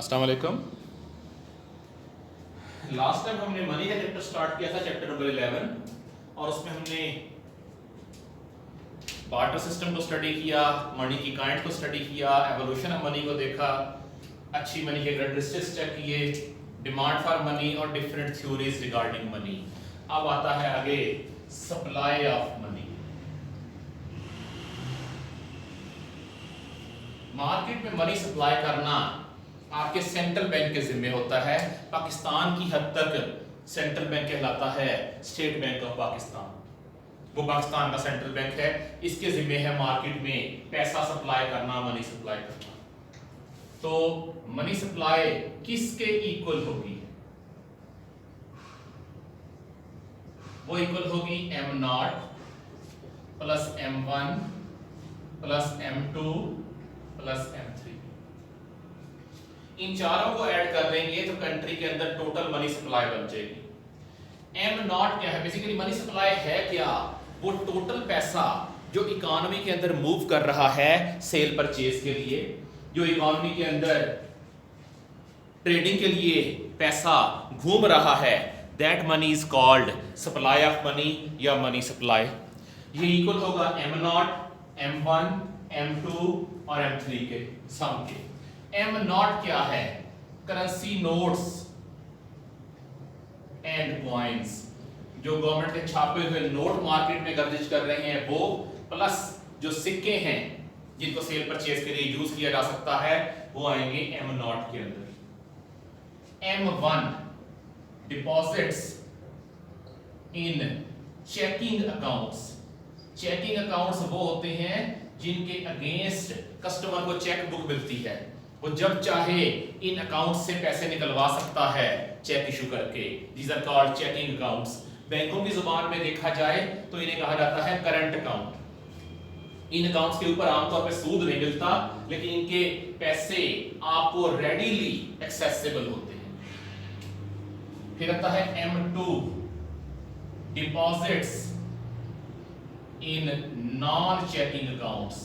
अस्सलाम वालेकुम। Last time हमने मनी का चैप्टर स्टार्ट किया था, चैप्टर नंबर 11, और उसमें हमने बार्टर सिस्टम को स्टडी किया, मनी की काइंड को स्टडी किया, एवोल्यूशन ऑफ मनी को देखा, अच्छी मनी के कैरेक्टरिस्टिक्स चेक किए, डिमांड फॉर मनी और डिफरेंट थ्योरीज रिगार्डिंग मनी। अब आता है आगे सप्लाई ऑफ मनी। मार्केट में मनी सप्लाई करना आपके सेंट्रल बैंक के जिम्मे होता है। पाकिस्तान की हद तक सेंट्रल बैंक कहलाता है स्टेट बैंक ऑफ पाकिस्तान, वो पाकिस्तान का सेंट्रल बैंक है। इसके जिम्मे है मार्केट में पैसा सप्लाई करना, मनी सप्लाई करना। तो मनी सप्लाई किसके इक्वल होगी? वो इक्वल होगी M0 plus M1 plus M2 plus M3। इन चारों को ऐड कर देंगे तो कंट्री के अंदर टोटल मनी सप्लाई बन जाएगी। M0 क्या है? बेसिकली मनी सप्लाई है क्या? वो टोटल पैसा जो इकोनॉमी के अंदर मूव कर रहा है सेल परचेज के लिए, जो इकोनॉमी के अंदर ट्रेडिंग के लिए पैसा घूम रहा है, that money is called supply of money या मनी सप्लाई। ये इक्वल होगा M0, M1, M2 और M3 के सम के। M0 क्या है? करेंसी नोट्स एंड कॉइन्स, जो गवर्नमेंट के छापे हुए नोट मार्केट में गर्दिश कर रहे हैं वो, प्लस जो सिक्के हैं जिनको सेल परचेज के लिए यूज किया जा सकता है, वो आएंगे M0 के अंदर। M1 deposits in checking accounts. Checking accounts वो होते हैं जिनके अगेंस्ट कस्टमर को चेक बुक मिलती है, वो जब चाहे इन अकाउंट से पैसे निकलवा सकता है चेक इशू करके। These are called checking accounts. बैंकों की जुबान में देखा जाए तो इन्हें कहा जाता है करंट अकाउंट। इन अकाउंट्स के ऊपर आमतौर पर सूद नहीं मिलता, लेकिन इनके पैसे आपको रेडीली एक्सेसिबल होते हैं। फिर आता है M2 deposits in non checking accounts.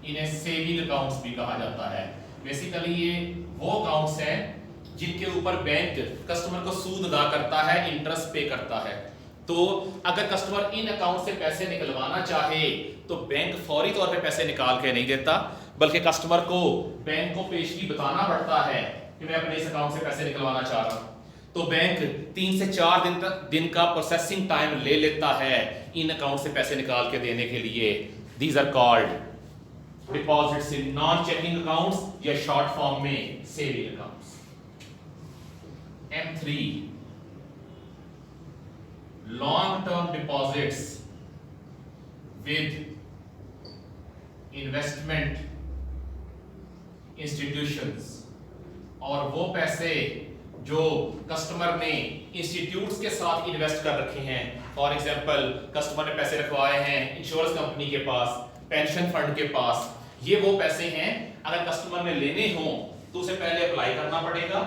इन्हें सेविंग अकाउंट्स भी कहा जाता है। बेसिकली ये वो अकाउंट्स हैं जिनके ऊपर बैंक कस्टमर को सूद अदा करता है, इंटरेस्ट पे करता है। तो अगर कस्टमर इन अकाउंट से पैसे निकलवाना चाहे तो बैंक फौरी तौर पे पैसे निकाल के नहीं देता, बल्कि कस्टमर को बैंक को पेशगी बताना पड़ता है कि मैं अपने इस अकाउंट से पैसे निकलवाना चाह रहा हूं। तो बैंक 3 से 4 दिन का प्रोसेसिंग टाइम ले लेता है इन अकाउंट से पैसे निकाल के देने के लिए। These are called deposits in non checking accounts या शॉर्ट फॉर्म में saving accounts. M3 long term deposits with investment institutions, और वो पैसे जो कस्टमर ने इंस्टीट्यूट्स के साथ इन्वेस्ट कर रखे हैं। फॉर एग्जांपल कस्टमर ने पैसे रखवाए हैं इंश्योरेंस कंपनी के पास, पेंशन फंड के पास, ये वो पैसे हैं। अगर कस्टमर ने लेने हो तो उसे पहले अप्लाई करना पड़ेगा,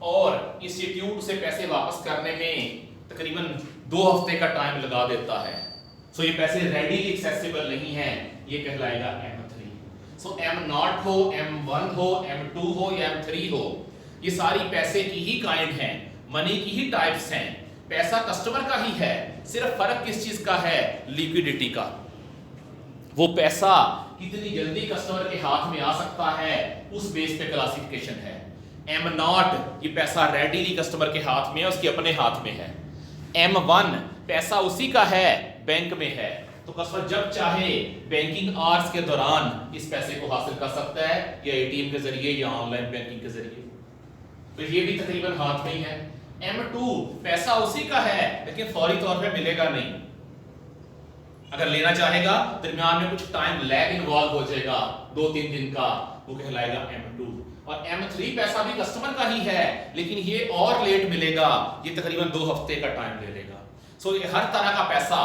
और इंस्टीट्यूट उसे पैसे वापस करने में तकरीबन 2 हफ्ते का टाइम लगा देता है। सो ये पैसे रेडीली एक्सेसिबल नहीं है, ये कहलाएगा M3। सो M0 हो, M1 हो, M2 हो या M3 हो, ये सारी पैसे की ही काइंड हैं, मनी की ही टाइप्स हैं। पैसा कस्टमर का ही है, सिर्फ फर्क किस चीज का है? लिक्विडिटी का। वो पैसा कितनी जल्दी कस्टमर के हाथ में आ सकता है, उस बेस पे क्लासिफिकेशन है। M0 ये पैसा रेडीली कस्टमर के हाथ में है, उसके अपने हाथ में है। M1 पैसा उसी का है, बैंक में है, तो कस्टमर जब चाहे बैंकिंग आवर्स के दौरान इस पैसे को हासिल कर सकता है, या ATM के जरिए या ऑनलाइन बैंकिंग के जरिए। तो ये भी तकरीबन हाथ में ही है। M2 पैसा उसी का है, लेकिन फौरी तौर पे मिलेगा नहीं, अगर लेना चाहेगा दरमियान में कुछ टाइम लैग इन्वॉल्व हो जाएगा, 2-3 दिन का, वो कहलाएगा M2। और M3 पैसा भी कस्टमर का ही है, लेकिन ये और लेट मिलेगा, ये तकरीबन 2 हफ्ते का टाइम ले लेगा। सो ये हर तरह का पैसा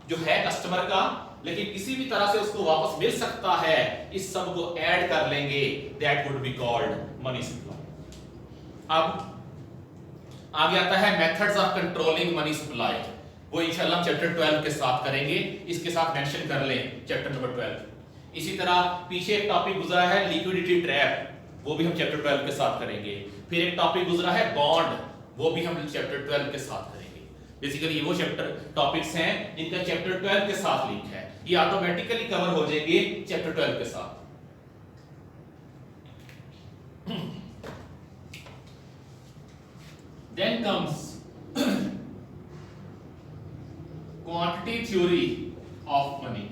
जो है कस्टमर का, लेकिन किसी भी तरह से उसको वापस मिल सकता है, इस सब को ऐड कर लेंगे, that would be called money supply. अब आगे आता है methods of controlling money supply. वो इंशाल्लाह चैप्टर 12 के साथ करेंगे, इसके साथ मेंशन कर लें चैप्टर नंबर 12। इसी तरह पीछे एक टॉपिक गुजरा है लिक्विडिटी ट्रैप, वो भी हम चैप्टर 12 के साथ करेंगे। फिर एक टॉपिक गुजरा है बॉन्ड, वो भी हम चैप्टर 12 के साथ करेंगे। बेसिकली ये वो चैप्टर टॉपिक्स हैं जिनका चैप्टर 12 के साथ लिंक है, ये ऑटोमेटिकली कवर हो जाएंगे चैप्टर 12 के साथ। Then comes quantity theory of money।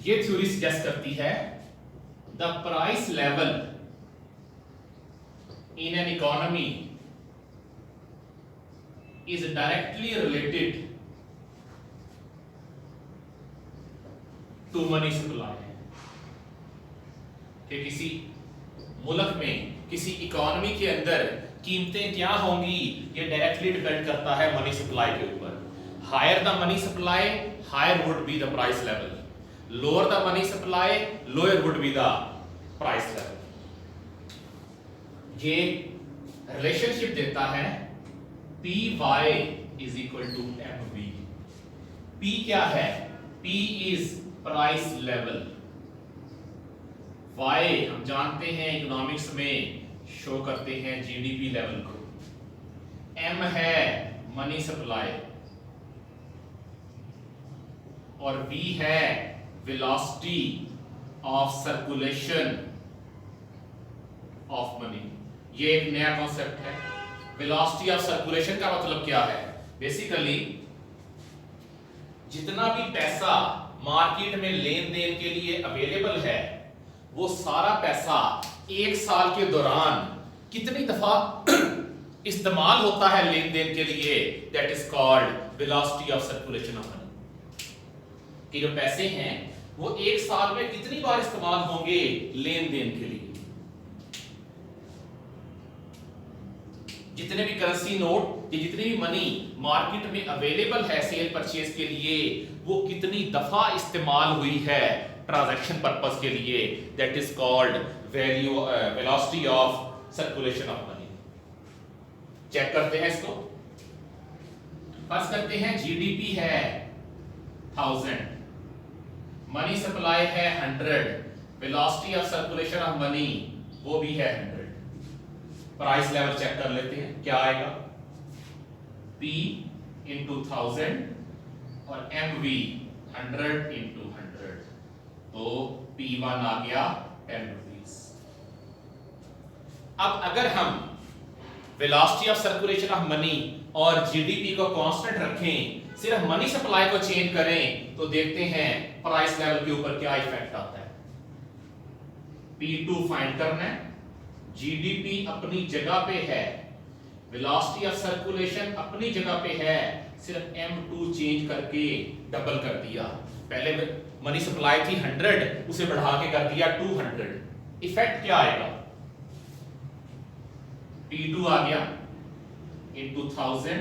ये थ्योरी सजेस्ट करती है the price level in an economy is directly related to money supply. कि किसी मुल्क में, किसी इकोनॉमी के अंदर कीमतें क्या होंगी, ये डायरेक्टली डिपेंड करता है मनी सप्लाई के ऊपर। Higher the money supply, higher would be the price level. Lower the money supply, lower would be the price level. ये रिलेशनशिप देता है P Y is equal to M V. P क्या है? P is price level. Y हम जानते हैं economics में show करते हैं जीडीपी लेवल को। एम है मनी सप्लाई और वी है velocity of circulation of money. ये एक नया कॉन्सेप्ट है। वेलोसिटी ऑफ सर्कुलेशन का मतलब क्या है? बेसिकली जितना भी पैसा मार्केट में लेन देन के लिए अवेलेबल है, वो सारा पैसा एक साल के दौरान कितनी दफा इस्तेमाल होता है लेन देन के लिए, that is called velocity of circulation of money. कि जो पैसे हैं वो एक साल में कितनी बार इस्तेमाल होंगे लेन देन के लिए। जितने भी करेंसी नोट, जितनी भी मनी मार्केट में अवेलेबल है सेल परचेज के लिए, वो कितनी दफा इस्तेमाल हुई है ट्रांजैक्शन पर्पस के लिए, that is called value velocity of circulation of money. Check करते हैं इसको। फर्स्ट करते हैं जीडीपी है 1000, मनी सप्लाई है 100, velocity of circulation of money वो भी है 100। प्राइस लेवल चेक कर लेते हैं क्या आएगा। P इंटू 1000 और MV 100 इंटू 100, तो P1 आ गया 10 रुपीस। अब अगर हम velocity of circulation of money और जीडीपी को कांस्टेंट रखें, सिर्फ मनी सप्लाई को चेंज करें, तो देखते हैं प्राइस लेवल के ऊपर क्या इफेक्ट आता है। P2 फाइंड करना है। जीडीपी अपनी जगह पे है, वेलोसिटी ऑफ सर्कुलेशन अपनी जगह पे है, सिर्फ M2 चेंज करके डबल कर दिया। पहले मनी सप्लाई थी 100, उसे बढ़ा के कर दिया 200। इफेक्ट क्या आएगा? P2 आ गया इंटू 1000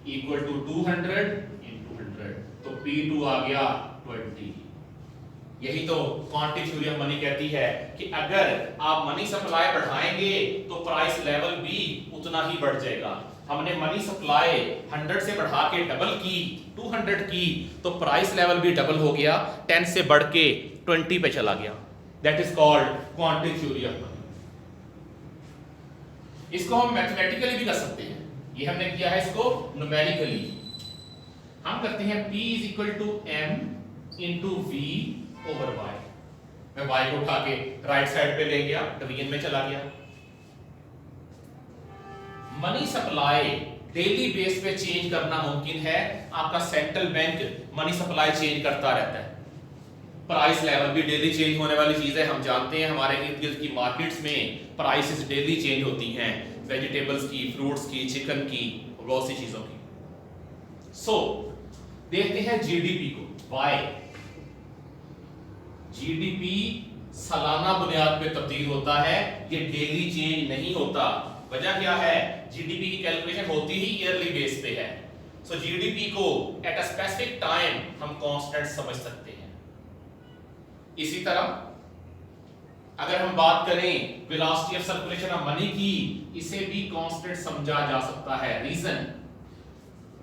इक्वल टू 200 इंटू 100, तो P2 आ गया 20। यही तो क्वांटिटी थ्योरी ऑफ मनी कहती है कि अगर आप मनी सप्लाई बढ़ाएंगे तो प्राइस लेवल भी उतना ही बढ़ जाएगा। हमने मनी सप्लाई 100 से बढ़ा के डबल की, 200 की, तो प्राइस लेवल भी डबल हो गया, 10 से बढ़ के 20 पे चला गया। That is called quantity theory of money. इसको हम मैथमेटिकली भी कर सकते हैं। ये हमने किया है इसको न्यूमेरिकली। हम करते हैं P is equal to M into V over y। मैं y को उठा के राइट साइड पे ले गया, डिवीजन में चला गया। मनी सप्लाई डेली बेस पे चेंज करना मुमकिन है। आपका central bank money supply change करता रहता है। प्राइस लेवल भी डेली चेंज होने वाली चीज है। हम जानते हैं हमारे इर्द गिर्द की मार्केट्स में प्राइसेस डेली चेंज होती हैं, वेजिटेबल्स की, फ्रूट्स की, चिकन की, बहुत सी चीजों की। सो देखते हैं जीडीपी को। वाई जीडीपी सालाना बुनियाद पे तब्दील होता है, ये डेली चेंज नहीं होता। वजह क्या है? जीडीपी की कैलकुलेशन होती ही ईयरली बेस पे है। सो जीडीपी को एट अ स्पेसिफिक टाइम हम कांस्टेंट समझ सकते हैं। इसी तरह अगर हम बात करें velocity of circulation of money की, इसे भी कांस्टेंट समझा जा सकता है। रीजन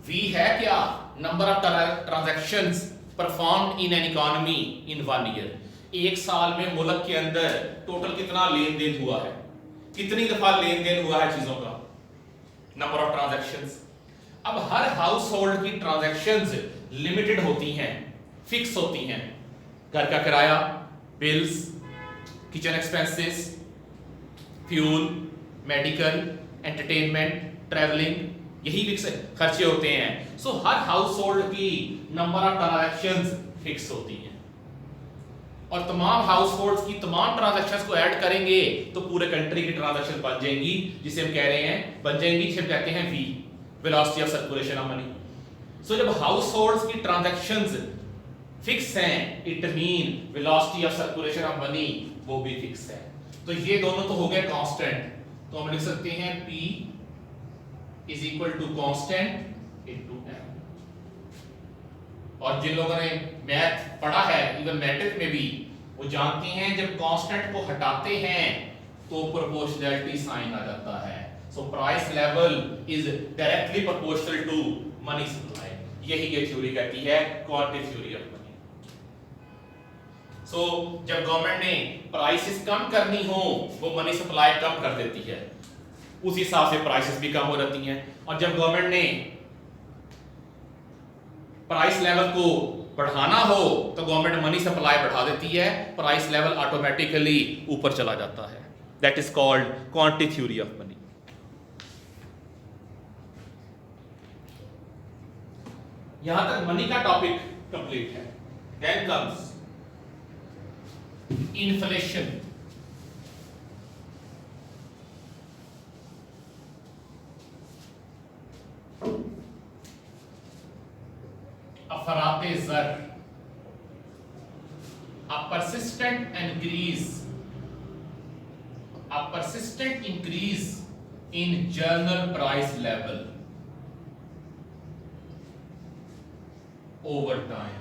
V है क्या? Number of transactions performed in an economy in 1 year, एक साल में मुल्क के अंदर टोटल कितना लेन देन हुआ है, कितनी दफा लेन देन हुआ है चीजों का, नंबर ऑफ ट्रांजैक्शंस। अब हर हाउस होल्ड की ट्रांजैक्शंस लिमिटेड होती हैं, फिक्स होती हैं। घर का किराया, bills, kitchen expenses, fuel, medical, entertainment, travelling, यही फिक्स खर्चे होते हैं। सो हर हाउस होल्ड की नंबर ऑफ ट्रांजैक्शंस फिक्स होती हैं, और तमाम हाउस होल्ड्स की तमाम ट्रांजैक्शंस को ऐड करेंगे तो पूरे कंट्री की ट्रांजैक्शन बन जाएंगी, जिसे हम कह रहे हैं बन जाएंगी, जिसे हम कहते हैं V, velocity of circulation of money. So जब हाउस होल्ड्स की ट्रांजैक्शंस फिक्स हैं, it mean velocity of circulation of money वो भी फिक्स है। तो ये दोनों तो हो गए कांस्टेंट, तो हम लिख सकते हैं P is equal to constant into M। और जिन लोगों ने मैथ पढ़ा है, इवन मैट्रिक में भी, वो जानते हैं जब कांस्टेंट को हटाते हैं तो प्रोपोर्शनैलिटी साइन आ जाता है। So price level is directly proportional to money supply, यही ये थ्योरी कहती है, quantitative theory of money. So जब गवर्नमेंट ने प्राइसेस कम करनी हो, वो मनी सप्लाई कम कर देती है, उस हिसाब से प्राइसेस भी कम हो जाती हैं। और जब गवर्नमेंट ने प्राइस लेवल को बढ़ाना हो तो गवर्नमेंट मनी सप्लाई बढ़ा देती है, प्राइस लेवल ऑटोमेटिकली ऊपर चला जाता है। That is called quantitative theory of money. यहां तक मनी का टॉपिक कंप्लीट है। Then comes inflation. अफराते ज़र, a persistent increase in journal price level over time।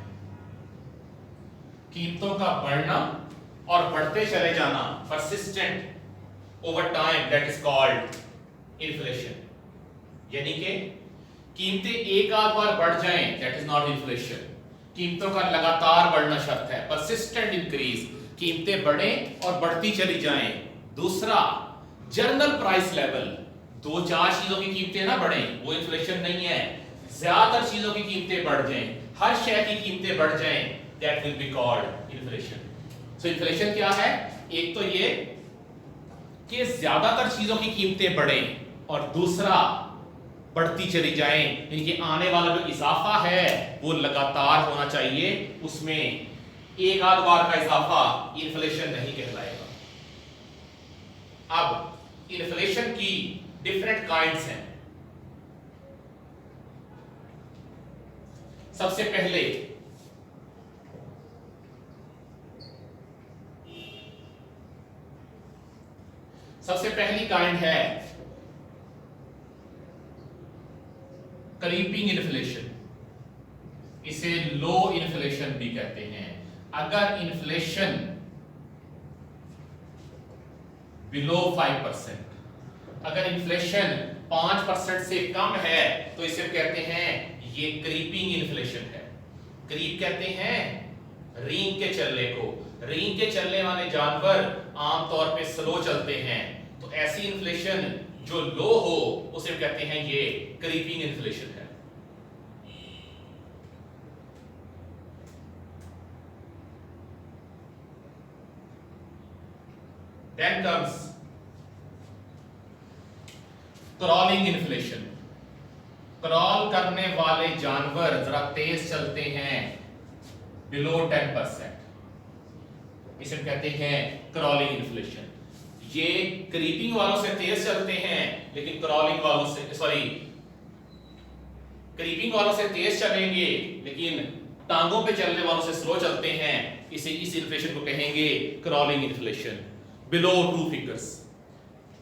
कीमतों का बढ़ना और बढ़ते चले जाना, persistent over time, that is called inflation। यानी कि कीमतें एक आध बार बढ़ जाएं, दैट इज नॉट इन्फ्लेशन। कीमतों का लगातार बढ़ना शर्त है, परसिस्टेंट इंक्रीज, कीमतें बढ़ें और बढ़ती चली जाएं। दूसरा, जर्नल प्राइस लेवल, 2-4 चीजों की कीमतें ना बढ़ें, वो इन्फ्लेशन नहीं है। ज्यादातर चीजों की कीमतें बढ़ जाएं, हर शय की कीमतें बढ़ जाएं, that will be called inflation. So inflation क्या है? एक तो ये कि ज्यादातर चीजों की कीमतें बढ़ें, और दूसरा बढ़ती चली जाएं, यानी कि आने वाला जो इजाफा है वो लगातार होना चाहिए, उसमें एक आध बार का इजाफा इन्फ्लेशन नहीं कहलाएगा। अब इन्फ्लेशन की डिफरेंट काइंड्स हैं। सबसे पहली काइंड है क्रीपिंग इन्फ्लेशन, इसे लो इन्फ्लेशन भी कहते हैं। अगर इन्फ्लेशन बिलो 5%, अगर इन्फ्लेशन 5% से कम है तो इसे कहते हैं ये क्रीपिंग इन्फ्लेशन है। क्रीप कहते हैं रींग के चलने को। रींग के चलने वाले जानवर आमतौर पे स्लो चलते हैं, तो ऐसी इन्फ्लेशन जो लो हो उसे कहते हैं ये क्रीपिंग इन्फ्लेशन है। Then comes crawling inflation. Crawl करने वाले जानवर जरा तेज चलते हैं, बिलो 10%, इसे कहते हैं क्रॉलिंग इन्फ्लेशन। ये क्रीपिंग वालों से तेज चलते हैं, लेकिन क्रीपिंग वालों से तेज चलेंगे लेकिन टांगों पे चलने वालों से स्लो चलते हैं, इस इन्फ्लेशन को कहेंगे क्रॉलिंग इन्फ्लेशन। बिलो 2 फिगर्स,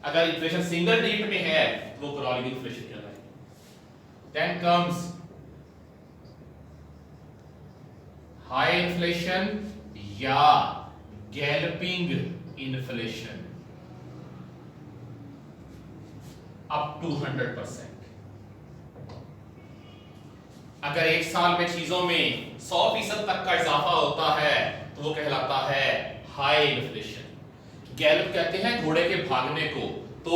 अगर इन्फ्लेशन सिंगल डिजिट में है तो वो क्रॉलिंग इन्फ्लेशन कहलाएगी। देन कम्स हाई इन्फ्लेशन या गैलपिंग इन्फ्लेशन अप टू 100%। अगर एक साल में चीजों में 100% तक का इजाफा होता है तो वो कहलाता है हाई इन्फ्लेशन। गैलेप कहते हैं घोड़े के भागने को, तो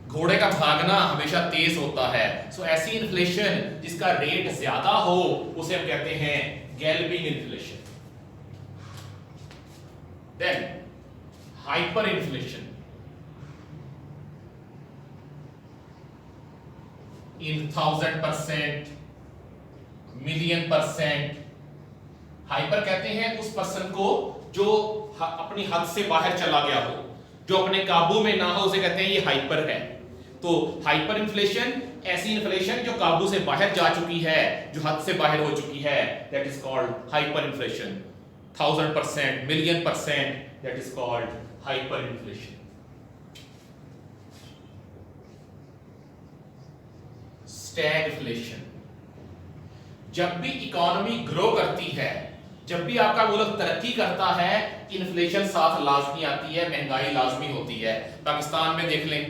घोड़े का भागना हमेशा तेज होता है। सो ऐसी इन्फ्लेशन जिसका रेट ज्यादा हो उसे हम कहते हैं galloping inflation. Then hyper inflation in 1000%, मिलियन%। हाइपर कहते हैं उस पर्सन को जो अपनी हद से बाहर चला गया हो, जो अपने काबू में ना हो, उसे कहते हैं ये हाइपर है। तो हाइपर इन्फ्लेशन ऐसी इन्फ्लेशन जो काबू से बाहर जा चुकी है, जो हद से बाहर हो चुकी है, that is called hyper inflation. 1000%, million%, that is called hyper inflation. Stagflation, जब भी इकोनॉमी ग्रो करती है, जब भी आपका मुल्क तरक्की करता है, इन्फ्लेशन साथ लाजमी आती है, महंगाई लाजमी होती है। पाकिस्तान में देख लें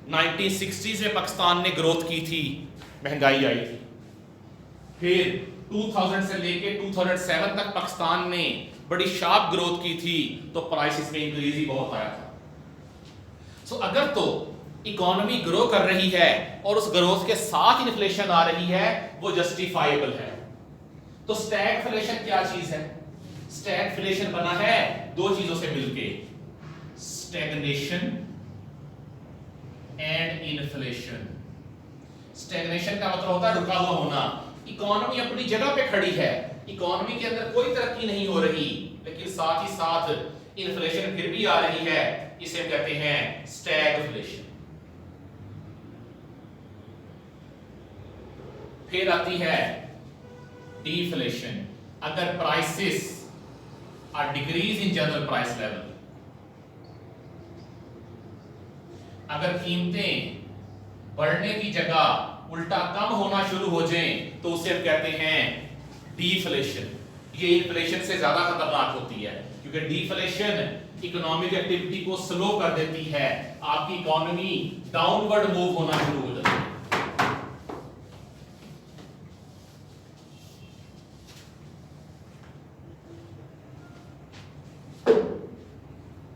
1960s में पाकिस्तान ने ग्रोथ की थी, महंगाई आई थी। फिर 2000 से लेके 2007 तक पाकिस्तान ने बड़ी शार्प ग्रोथ की थी, तो प्राइसेस में इंक्रीज ही बहुत आया था। सो अगर तो इकोनॉमी ग्रो कर रही है और उस ग्रोथ के साथ इन्फ्लेशन आ रही है, वो जस्टिफाइबल है। तो स्टैगफ्लेशन क्या चीज है? स्टैगफ्लेशन बना है दो चीजों से मिलके, स्टैग्नेशन एंड इन्फ्लेशन। स्टैग्नेशन का मतलब होता है रुका हुआ होना। इकोनॉमी अपनी जगह पे खड़ी है, इकोनॉमी के अंदर कोई तरक्की नहीं हो रही, लेकिन साथ ही साथ इन्फ्लेशन फिर भी आ रही है, इसे हम कहते हैं स्टैगफ्लेशन। फिर आती है डिफ्लेशन, अगर prices are decrease in general price level, अगर कीमतें बढ़ने की जगह उल्टा कम होना शुरू हो जाएं, तो उसे हम कहते हैं डिफ्लेशन। ये इन्फ्लेशन से ज्यादा खतरनाक होती है, क्योंकि डिफ्लेशन इकोनॉमिक एक्टिविटी को स्लो कर देती है, आपकी इकोनॉमी डाउनवर्ड मूव होना शुरू हो जाती है।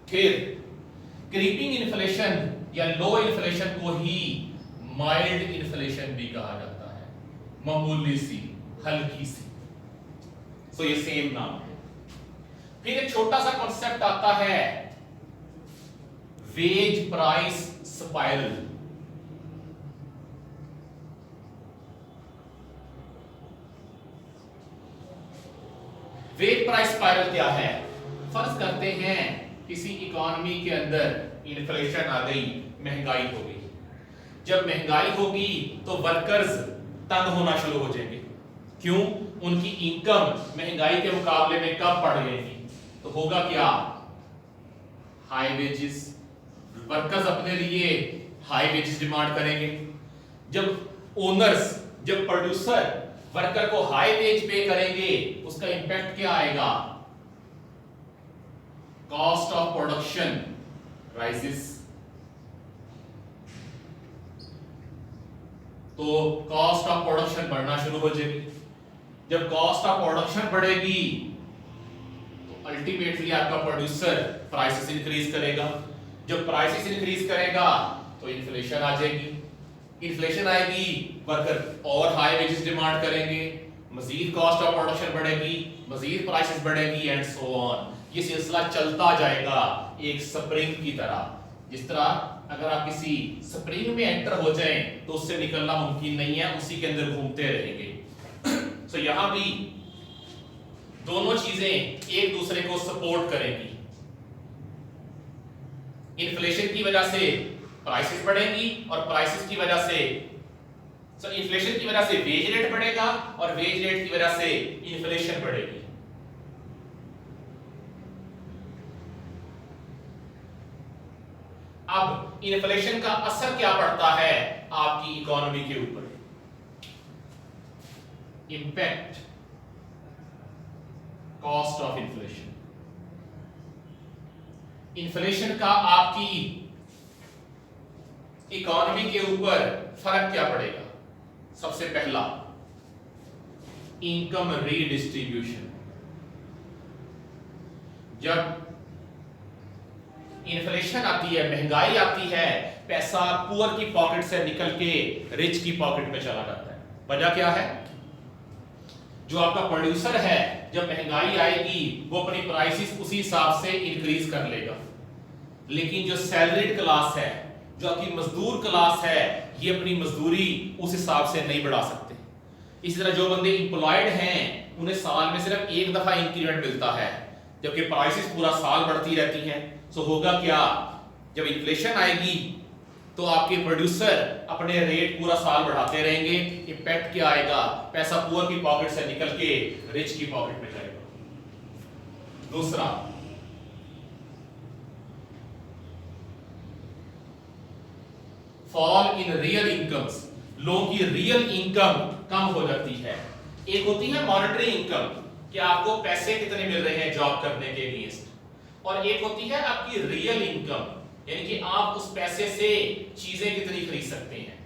फिर क्रीपिंग इन्फ्लेशन या लो इन्फ्लेशन को ही माइल्ड इन्फ्लेशन भी कहा जाता है, मामूली सी, हल्की सी। सो ये सेम नाम है। फिर एक छोटा सा कॉन्सेप्ट आता है wage price spiral. Wage price spiral क्या है? फर्ज करते हैं किसी इकोनॉमी के अंदर इन्फ्लेशन आ गई, महंगाई हो गई। जब महंगाई होगी तो वर्कर्स तंग होना शुरू हो जाएंगे। क्यों? उनकी इनकम महंगाई के मुकाबले में कम पड़ जाएगी, तो होगा क्या? High wages. वर्कर्स अपने लिए हाई वेजेस डिमांड करेंगे। जब ओनर्स, जब प्रोड्यूसर वर्कर को हाई वेज पे करेंगे, उसका इंपैक्ट क्या आएगा? Cost of production rises. तो कॉस्ट ऑफ प्रोडक्शन बढ़ना शुरू हो जाएगी। जब कॉस्ट ऑफ प्रोडक्शन बढ़ेगी तो अल्टीमेटली आपका प्रोड्यूसर प्राइसेस इंक्रीज करेगा। जब प्राइसेस इंक्रीज करेगा तो इन्फ्लेशन आ जाएगी। इन्फ्लेशन आएगी, वर्कर और हाई वेजेस डिमांड करेंगे, मजीद कॉस्ट ऑफ प्रोडक्शन बढ़ेगी, मजीद प्राइसेस बढ़ेगी एंड सो ऑन। ये सिलसिला चलता जाएगा एक स्प्रिंग की तरह। जिस तरह अगर आप किसी स्प्रिंग में एंटर हो जाएं तो उससे निकलना मुमकिन नहीं है, उसी के अंदर घूमते रहेंगे। सो यहां भी दोनों चीजें एक दूसरे को सपोर्ट करेंगी। इन्फ्लेशन की वजह से प्राइसेस बढ़ेंगी और प्राइसेस की वजह से इन्फ्लेशन की वजह से वेज रेट बढ़ेगा और वेज रेट की वजह से इन्फ्लेशन बढ़ेगी। अब इन्फ्लेशन का असर क्या पड़ता है आपकी इकोनॉमी के ऊपर? Impact cost of inflation. Inflation का आपकी इकोनॉमी के ऊपर फर्क क्या पड़ेगा? सबसे पहला इनकम रीडिस्ट्रीब्यूशन। जब इन्फ्लेशन आती है, महंगाई आती है, पैसा पुअर की पॉकेट से निकल के रिच की पॉकेट में चला जाता है। वजह क्या है? जो आपका प्रोड्यूसर है, जब महंगाई आएगी वो अपनी प्राइसेस उसी हिसाब से इंक्रीज कर लेगा, लेकिन जो सैलरीड क्लास है, जो आपकी मजदूर क्लास है, ये अपनी मजदूरी उस हिसाब से नहीं बढ़ा सकते। इसी तरह जो बंदे एम्प्लॉयड हैं उन्हें साल में सिर्फ एक दफा इंक्रीमेंट मिलता है, जबकि प्राइसेस पूरा साल बढ़ती रहती हैं। सो होगा क्या? जब इन्फ्लेशन आएगी तो आपके प्रोड्यूसर अपने रेट पूरा साल बढ़ाते रहेंगे। इम्पैक्ट क्या आएगा? पैसा पुअर की पॉकेट से निकल के रिच की पॉकेट में जाएगा। दूसरा, फॉल इन रियल इनकम्स। लोगों की रियल इनकम कम हो जाती है। एक होती है मॉनेटरी इनकम कि आपको पैसे कितने मिल रहे हैं जॉब करने के अगेंस्ट, और एक होती है आपकी रियल इनकम, यानी कि आप उस पैसे से चीजें कितनी खरीद सकते हैं।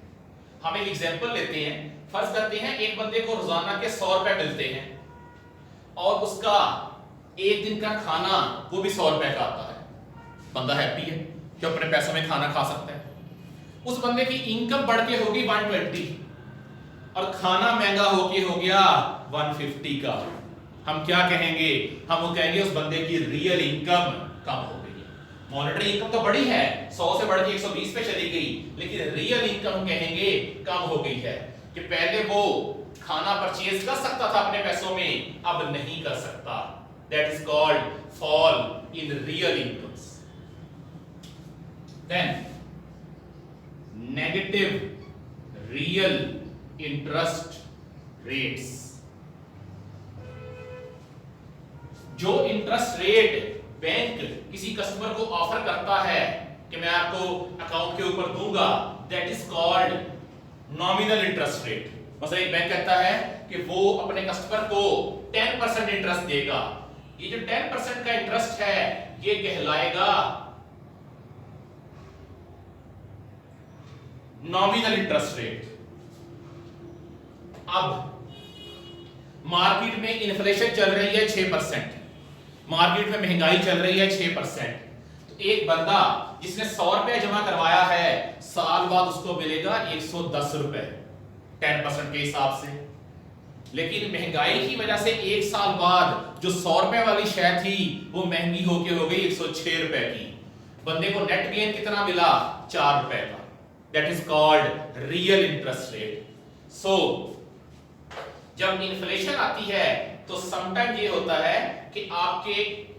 हम एक एग्जांपल लेते हैं। फर्ज करते हैं एक बंदे को रोजाना के 100 रुपए मिलते हैं और उसका एक दिन का खाना वो भी 100 रुपए का आता है। बंदा हैप्पी है कि अपने पैसों में खाना खा सकता है। उस बंदे की इनकम बढ़ के होगी 120 और खाना महंगा होके हो गया 150 का। हम क्या कहेंगे? हम वो कहेंगे उस बंदे की रियल इनकम कम हो गई है। मॉनेटरी इनकम तो बड़ी है, 100 से बढ़ के 120 पे चली गई, लेकिन रियल इनकम कहेंगे कम हो गई है कि पहले वो खाना परचेज कर सकता था अपने पैसों में, अब नहीं कर सकता। That is called fall in real incomes. Then negative real interest rates. जो इंटरेस्ट रेट बैंक किसी कस्टमर को ऑफर करता है कि मैं आपको अकाउंट के ऊपर दूंगा, that is called nominal interest rate. मतलब एक बैंक कहता है कि वो अपने कस्टमर को 10% इंटरेस्ट देगा। ये जो 10% का इंटरेस्ट है ये कहलाएगा नॉमिनल इंटरेस्ट रेट। अब मार्केट में इन्फ्लेशन चल रही है 6%, मार्केट में महंगाई चल रही है 6%, तो एक बंदा जिसने 100 रुपए जमा करवाया है, साल बाद उसको मिलेगा 110 रुपए 10% के हिसाब से। लेकिन महंगाई की वजह से एक साल बाद जो 100 रुपए वाली शय थी वो महंगी होके हो गई 106 रुपए की। बंदे को नेट गेन कितना मिला? 4 रुपए का। That is called real interest rate. So जब इन्फ्लेशन आती है तो समटाइम ये होता है कि आपके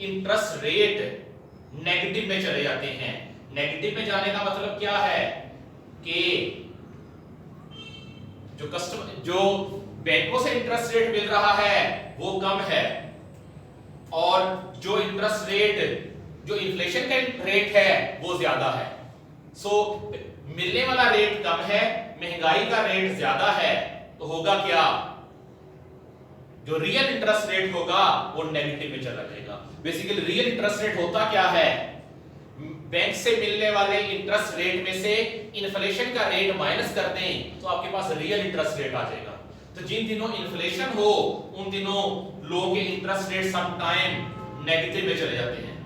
इंटरेस्ट रेट नेगेटिव में चले जाते हैं। नेगेटिव में जाने का मतलब क्या है कि जो बैंकों से इंटरेस्ट रेट मिल रहा है वो कम है, और जो इंटरेस्ट रेट जो इन्फ्लेशन का रेट है वो ज्यादा है। सो मिलने वाला रेट कम है, महंगाई का रेट ज्यादा है, तो होगा क्या? जो रियल इंटरेस्ट रेट होगा वो नेगेटिव में चला जाएगा। बेसिकली रियल इंटरेस्ट रेट होता क्या है? बैंक से मिलने वाले इंटरेस्ट रेट में से इन्फ्लेशन का रेट माइनस कर दें तो आपके पास रियल इंटरेस्ट रेट आ जाएगा। तो जिन दिनों इन्फ्लेशन हो उन दिनों लोगों के interest rate some time negative में चले जाते हैं।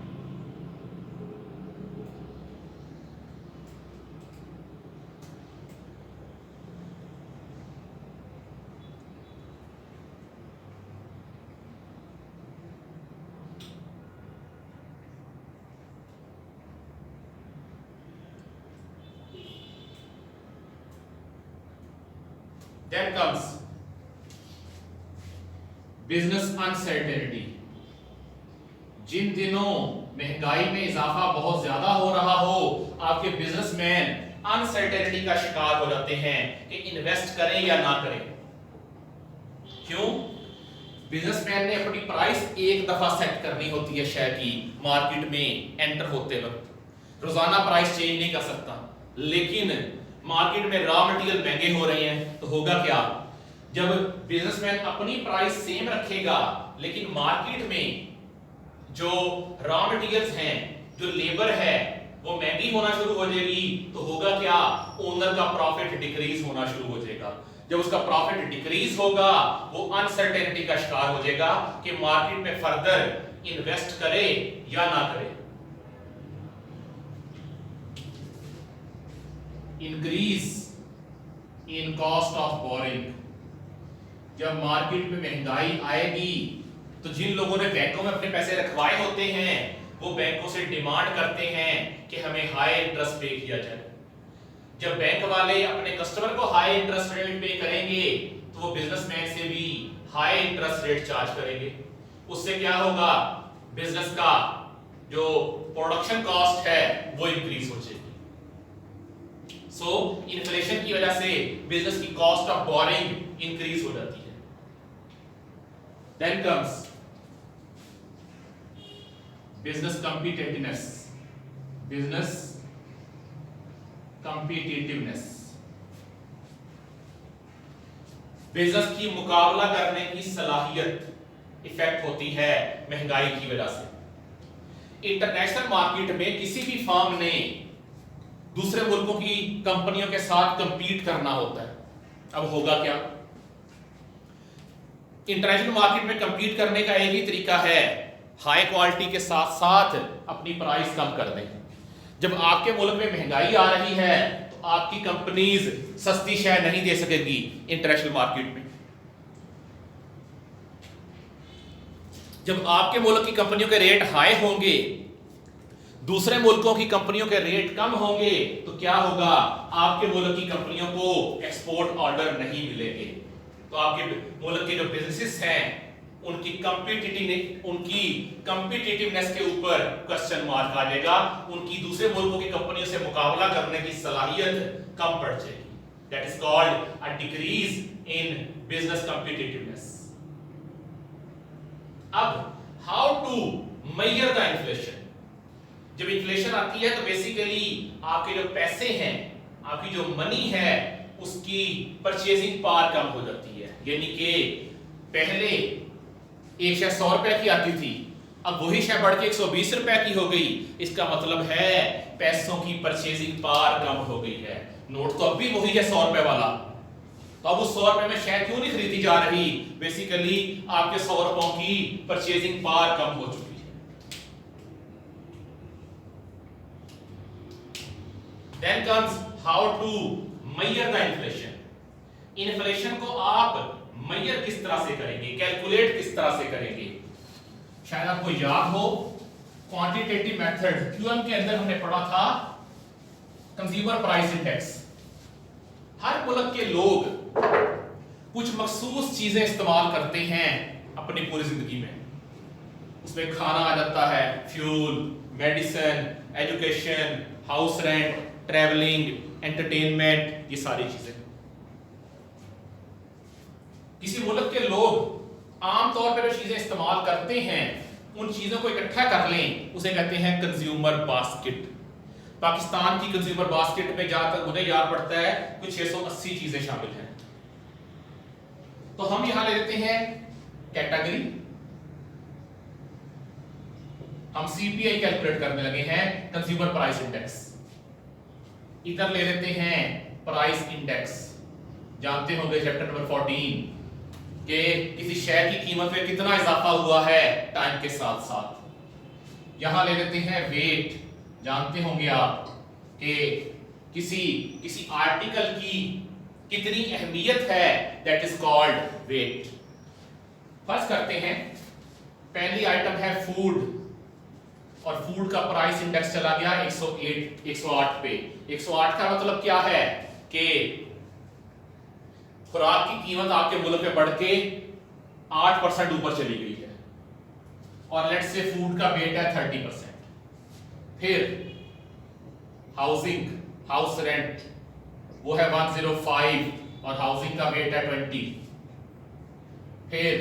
Then comes business uncertainty। जिन दिनों महंगाई में इजाफा बहुत ज्यादा हो रहा हो, आपके बिजनेसमैन अनसर्टेनिटी का शिकार हो जाते हैं कि इन्वेस्ट करें या ना करें। क्यों? बिजनेसमैन ने अपनी प्राइस एक दफा सेट करनी होती है शेयर की मार्केट में एंटर होते वक्त। रोजाना प्राइस चेंज नहीं कर सकता, लेकिन मार्केट में रॉ मटेरियल महंगे हो रहे हैं तो होगा क्या? जब बिजनेसमैन अपनी प्राइस सेम रखेगा लेकिन मार्केट में जो रॉ मटेरियल्स हैं, जो लेबर है, वो महंगी होना शुरू हो जाएगी तो होगा क्या, ओनर का प्रॉफिट डिक्रीज होना शुरू हो जाएगा। जब उसका प्रॉफिट डिक्रीज होगा वो अनसर्टेनिटी का शिकार हो जाएगा कि मार्केट में फर्दर इन्वेस्ट करे या ना करे। Increase in cost of boring, जब मार्केट में महंगाई आएगी तो जिन लोगों ने बैंकों में अपने पैसे रखवाए होते हैं वो बैंकों से डिमांड करते हैं कि हमें हाई इंटरेस्ट पे किया जाए। जब बैंक वाले अपने कस्टमर को हाई इंटरेस्ट रेट पे करेंगे तो वो बिजनेसमैन से भी हाई इंटरेस्ट रेट चार्ज करेंगे। उससे क्या होगा, बिजनेस का जो प्रोडक्शन कॉस्ट है वो इंक्रीज हो जाएगी। सो इन्फ्लेशन की वजह से बिजनेस की कॉस्ट ऑफ बोरिंग इंक्रीज हो जाती है। Then comes business competitiveness, business competitiveness, business की मुकाबला करने की सलाहियत इफेक्ट होती है महंगाई की वजह से। इंटरनेशनल मार्केट में किसी भी फर्म ने दूसरे मुल्कों की कंपनियों के साथ कंपीट करना होता है। अब होगा क्या, इंटरनेशनल मार्केट में कंपीट करने का एक ही तरीका है, हाई क्वालिटी के साथ साथ अपनी प्राइस कम कर दें। जब आपके मुल्क में महंगाई आ रही है तो आपकी कंपनीज सस्ती शय नहीं दे सकेगी इंटरनेशनल मार्केट में। जब आपके मुल्क की कंपनियों के रेट हाई होंगे, दूसरे मुल्कों की कंपनियों के रेट कम होंगे, तो क्या होगा, आपके मुल्क की कंपनियों को एक्सपोर्ट ऑर्डर नहीं मिलेंगे। तो आपके मुल्क के जो बिजनेसेस हैं उनकी कॉम्पिटिटिवनेस के ऊपर क्वेश्चन मार्क आ जाएगा, उनकी दूसरे मुल्कों की कंपनियों से मुकाबला करने की सलाहियत कम पड़ जाएगी। That is called a decrease in business competitiveness. अब how to measure the inflation. जब इन्फ्लेशन आती है तो बेसिकली आपके जो पैसे हैं, आपकी जो मनी है, उसकी परचेजिंग पावर कम हो जाती है। यानी कि पहले एक शय 100 रुपए की आती थी, अब वही शय बढ़ के 120 रुपए की हो गई। इसका मतलब है पैसों की परचेजिंग पावर कम हो गई है। नोट तो अब भी वही है 100 रुपए वाला, तो अब उस 100 रुपए में शय क्यों नहीं खरीदी जा रही, बेसिकली आपके 100 रुपयों की परचेजिंग पावर कम हो चुकी है। Then comes how to measure the inflation. Inflation को आप मेजर किस तरह से करेंगे, कैलकुलेट किस तरह से करेंगे। शायद आपको याद हो क्वांटिटेटिव मेथड क्यूएम के अंदर हमने पढ़ा था कंज्यूमर प्राइस इंडेक्स। हर मुल्क के लोग कुछ मखसूस चीजें इस्तेमाल करते हैं अपनी पूरी जिंदगी में। उसमें खाना आ जाता है, fuel, medicine, education, house rent, travelling, entertainment, ये सारी चीजें। किसी मुल्क के लोग आमतौर पर जो चीजें इस्तेमाल करते हैं उन चीजों को इकट्ठा कर लें, उसे कहते हैं कंज्यूमर बास्केट। पाकिस्तान की कंज्यूमर बास्केट में जहां तक मुझे याद पड़ता है कुछ 680 चीजें शामिल हैं। तो हम यहां ले लेते हैं कैटेगरी, हम सीपीआई कैलकुलेट करने लगे हैं, कंज्यूमर प्राइस इंडेक्स। इधर ले लेते हैं प्राइस इंडेक्स। जानते होंगे चैप्टर नंबर 14 कि किसी शय की कीमत में कितना इजाफा हुआ है टाइम के साथ साथ। यहां ले लेते हैं वेट। जानते होंगे आप कि किसी आर्टिकल की कितनी अहमियत है, दैट इज कॉल्ड वेट। फर्ज करते हैं पहली आइटम है फूड, और फूड का प्राइस इंडेक्स चला गया 108 पे। 108 का मतलब क्या है कि खुराक की कीमत आपके मुल्क में बढ़ के 8% ऊपर चली गई है, और लेट्स से फूड का वेट है 30%। फिर हाउसिंग, हाउस रेंट वो है 105 और हाउसिंग का वेट है 20। फिर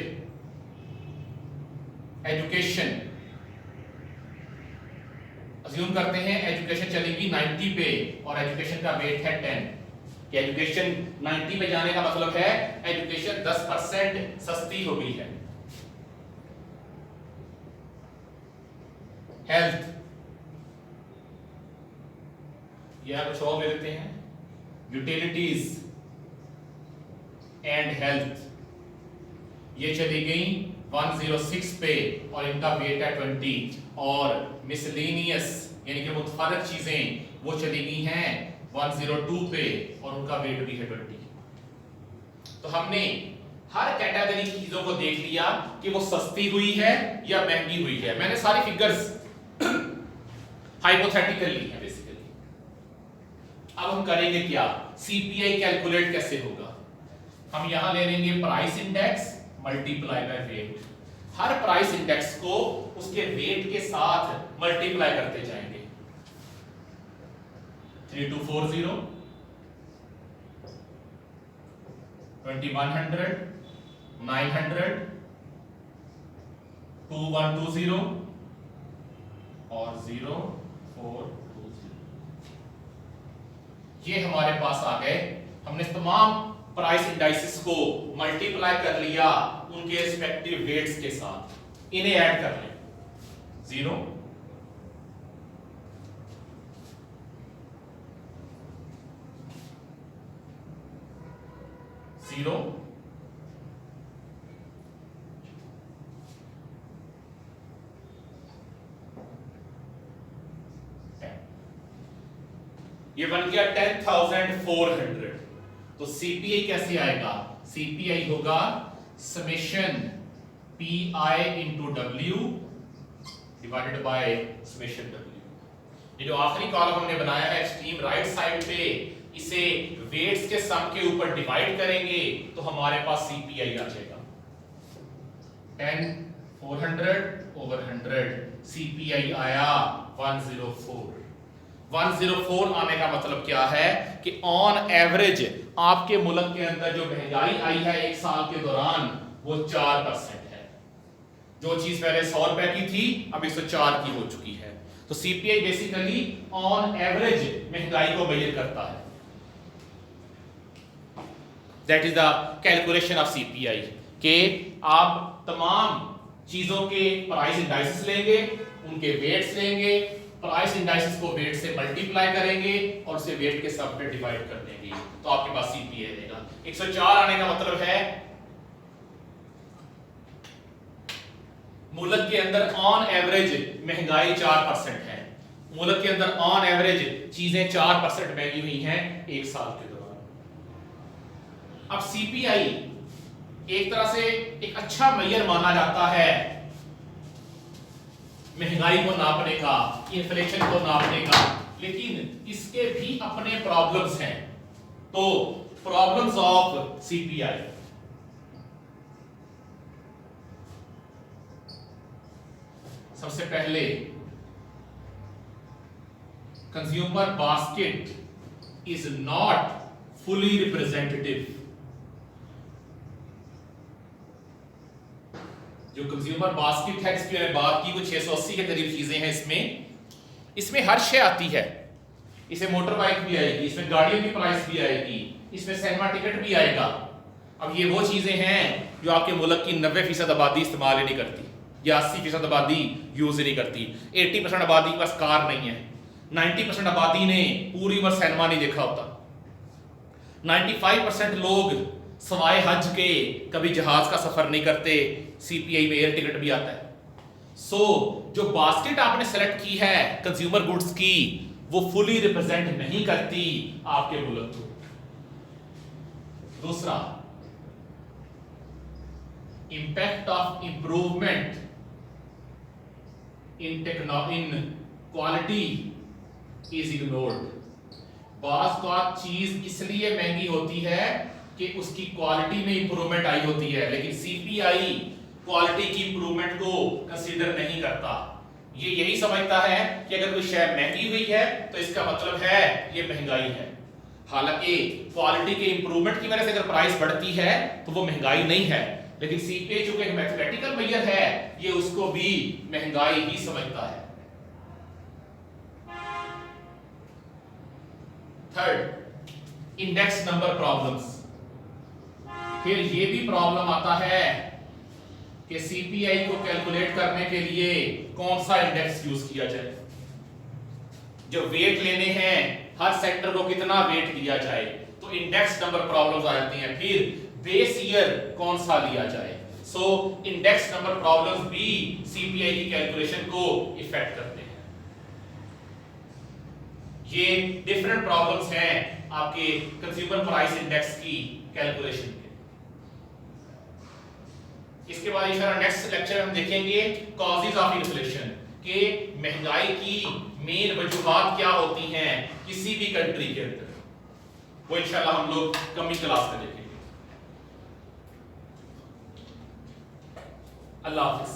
एजुकेशन, अज्यूम करते हैं एजुकेशन चलेगी 90 पे और एजुकेशन का वेट है 10, कि एजुकेशन 90 पे जाने का मतलब है एजुकेशन 10% सस्ती हो गई है। हेल्थ, या कुछ और ले लेते हैं, यूटिलिटीज एंड हेल्थ, ये चली गई 106 पे और इनका वेट है 20, और मिसलेनियस यानी कि मुतफरक चीजें वो चली गई हैं 102 पे और उनका वेट भी है 20। तो हमने हर कैटेगरी की चीजों को देख लिया कि वो सस्ती हुई है या महंगी हुई है। मैंने सारी फिगर्स हाइपोथेटिकल ली है बेसिकली। अब हम करेंगे क्या, सीपीआई कैलकुलेट कैसे होगा। हम यहां ले लेंगे price index multiply by weight. Her price index को उसके वेट के साथ मल्टीप्लाई करते जाएंगे। 3240, 2100, 900, 2120 और 0420। ये हमारे पास आ गए। हमने तमाम प्राइस इंडाइसेस को मल्टीप्लाई कर लिया उनके रिस्पेक्टिव वेट्स के साथ, इन्हें ऐड कर लें। 0 0 ये बन गया 10,400। तो सीपीआई कैसे आएगा, सीपीआई होगा summation P I into W divided by summation W. ये जो आखिरी कॉलम हमने बनाया है एक्सट्रीम राइट साइड पे, इसे वेट्स के सम के ऊपर डिवाइड करेंगे तो हमारे पास सीपीआई आ जाएगा 10,400 ओवर 100। सीपीआई आया 104। 104 आने का मतलब क्या है कि ऑन एवरेज आपके मुल्क के अंदर जो महंगाई आई है एक साल के दौरान वो 4% है। जो चीज पहले 100 रुपए की थी अब 104 की हो चुकी है। तो सीपीआई बेसिकली ऑन एवरेज महंगाई को मेजर करता है। That is the calculation of CPI कि आप तमाम चीजों के प्राइस इंडाइसेस लेंगे, उनके वेट्स लेंगे, प्राइस इंडाइसेस को वेट से मल्टीप्लाई करेंगे और उसे वेट के सब पे डिवाइड कर देंगे तो आपके पास सीपीआई देगा। 104 आने का मतलब है मुल्क के अंदर ऑन एवरेज महंगाई 4% है। मुल्क के अंदर ऑन एवरेज चीजें 4% महंगी हुई हैं एक साल के दौरान। अब सीपीआई एक तरह से एक अच्छा मेजर माना जाता है महंगाई को नापने का, इन्फ्लेशन को नापने का, लेकिन इसके भी अपने प्रॉब्लम्स हैं। तो प्रॉब्लम्स ऑफ सीपीआई, सबसे पहले consumer basket is not fully representative. जो कंज्यूमर बास्केट है जिसकी मैंने बात की, वो 680 के करीब चीजें हैं। इसमें हर शे आती है। इसमें मोटर बाइक भी आएगी, इसमें गाड़ियों की प्राइस भी आएगी, इसमें सिनेमा टिकट भी आएगा। अब ये वो चीजें हैं जो आपके मुल्क की 90% आबादी इस्तेमाल ही नहीं करती या 80% आबादी यूज ही नहीं करती। 80% आबादी के पास कार नहीं है। 90% आबादी ने पूरी उम्र सिनेमा नहीं देखा होता। 95% लोग सवाए हज के कभी जहाज का सफर नहीं करते। सीपीआई में एयर टिकट भी आता है। सो जो बास्केट आपने सेलेक्ट की है कंज्यूमर गुड्स की, वो फुली रिप्रेजेंट नहीं करती आपके मुल्क को। दूसरा, impact of improvement in quality is ignored. बास का चीज इसलिए महंगी होती है कि उसकी क्वालिटी में इंप्रूवमेंट आई होती है, लेकिन सीपीआई क्वालिटी की इंप्रूवमेंट को कंसीडर नहीं करता। ये यही समझता है कि अगर कोई शय महंगी हुई है तो इसका मतलब है ये महंगाई है। हालांकि क्वालिटी के इंप्रूवमेंट की वजह से अगर प्राइस बढ़ती है तो वो महंगाई नहीं है, लेकिन सीपीआई चूंकि एक मैथमेटिकल मेजर है, ये उसको भी महंगाई ही समझता है। Third, index number problems. फिर ये भी प्रॉब्लम आता है कि सीपीआई को कैलकुलेट करने के लिए कौन सा इंडेक्स यूज किया जाए। जो वेट लेने हैं हर सेक्टर को कितना वेट दिया जाए, तो इंडेक्स नंबर प्रॉब्लम्स आ जाती हैं। फिर बेस ईयर कौन सा लिया जाए। सो इंडेक्स नंबर प्रॉब्लम्स भी सीपीआई की कैलकुलेशन को इफेक्ट करते हैं। ये डिफरेंट प्रॉब्लम्स हैं आपके कंज्यूमर प्राइस इंडेक्स की कैलकुलेशन के। इसके बाद इंशाल्लाह नेक्स्ट लेक्चर हम देखेंगे कॉजेज ऑफ इन्फ्लेशन, के महंगाई की मेन वजूहात क्या होती हैं किसी भी कंट्री के अंदर, वो इंशाल्लाह हम लोग कमिंग क्लास में देखेंगे। अल्लाह हाफिज।